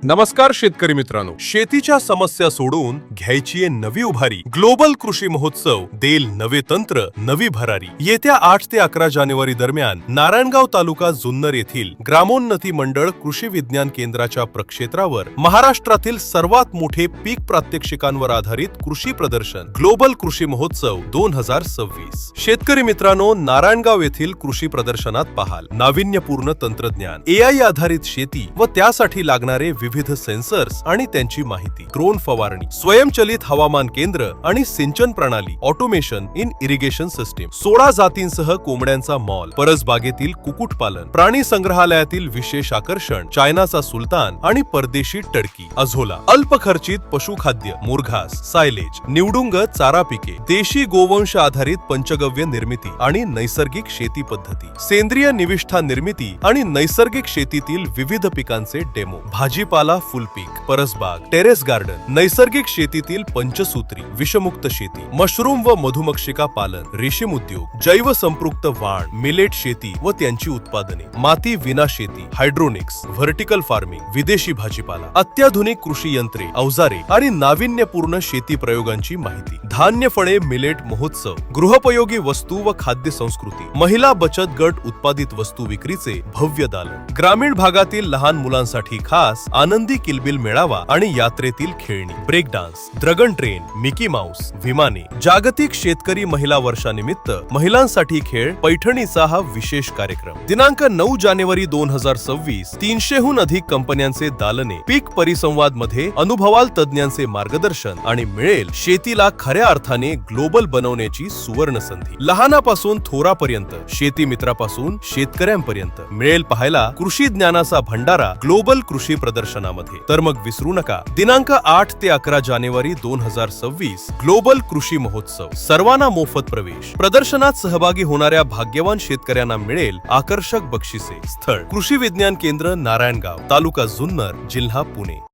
नमस्कार शेतकरी मित्रांनो, शेतीच्या समस्या सोडवून घ्यायची नवी उभारी. ग्लोबल कृषी महोत्सव देईल नवे तंत्र, नवी भरारी. येत्या 8 ते 11 जानेवारी दरम्यान नारायणगाव तालुका जुन्नर येथील ग्रामोन्नती मंडळ कृषी विज्ञान केंद्राच्या प्रक्षेत्रावर महाराष्ट्रातील सर्वात मोठे पीक प्रात्यक्षिकांवर आधारित कृषी प्रदर्शन ग्लोबल कृषी महोत्सव 2026. शेतकरी मित्रांनो, नारायणगाव येथील कृषी प्रदर्शनात पाहाल नाविन्यपूर्ण तंत्रज्ञान, AI आधारित शेती व त्यासाठी लागणारे विविध सेन्सर्स आणि त्यांची माहिती, ड्रोन फवारणी, स्वयंचलित हवामान केंद्र आणि सिंचन प्रणाली, ऑटोमेशन इन इरिगेशन सिस्टीम, 16 जातींसह कोंबड्यांचा मॉल, परसबागेतील कुक्कुटपालन, प्राणी संग्रहालयातील विशेष आकर्षण, चायनाचा सुलतान आणि परदेशी टर्की, अझोला, अल्पखर्चित पशुखाद्य, मुरघास, सायलेज, निवडुंग चारा पिके, देशी गोवंश आधारित पंचगव्य निर्मिती आणि नैसर्गिक शेती पद्धती, सेंद्रिय निविष्ठा निर्मिती आणि नैसर्गिक शेतीतील विविध पिकांचे डेमो, भाजीपाला फुल पीक, परसबाग, टेरेस गार्डन, नैसर्गिक शेतीतील पंचसूत्री, विषमुक्त शेती, मशरूम व मधुमक्षिका पालन, रेशीम उद्योग, जैव संपृक्त वाण, मिलेट शेती व त्यांची उत्पादने, माती विना शेती, हायड्रोनिक्स, व्हर्टिकल फार्मिंग, विदेशी भाजीपाला, अत्याधुनिक कृषी यंत्रे, अवजारे आणि नाविन्यपूर्ण शेती प्रयोगांची माहिती, धान्य फळे मिलेट महोत्सव, गृहोपयोगी वस्तू व खाद्य संस्कृती, महिला बचत गट उत्पादित वस्तू विक्रीचे भव्य दालन, ग्रामीण भागातील लहान मुलांसाठी खास आनंदी किलबिल मेळावा आणि यात्रेतील खेळणी, break dance, dragon train, Mickey Mouse, विमाने, जागतिक शेतकरी महिला वर्षानिमित्त महिलांसाठी खेळ पैठणीचा हा विशेष कार्यक्रम. दिनांक 9 जानेवारी 2026. 300हून अधिक कंपन्यांचे दालने, पीक परिसंवाद मध्ये अनुभवाल तज्ञांचे मार्गदर्शन आणि मिळेल शेतीला खऱ्या अर्थाने ग्लोबल बनवण्याची सुवर्ण संधी. लहानापासून थोरापर्यंत, शेती मित्रापासून शेतकऱ्यांपर्यंत मिळेल पाहायला कृषी ज्ञानाचा भंडारा ग्लोबल कृषी प्रदर्शनामध्ये. तर मग विसरू नका, दिनांक 8 ते 11 जानेवारी 2026 ग्लोबल कृषी महोत्सव, सर्वांना मोफत प्रवेश. प्रदर्शनात सहभागी होणाऱ्या भाग्यवान शेतकऱ्यांना मिळेल आकर्षक बक्षिसे. स्थळ कृषी विज्ञान केंद्र, नारायणगाव, तालुका जुन्नर, जिल्हा पुणे.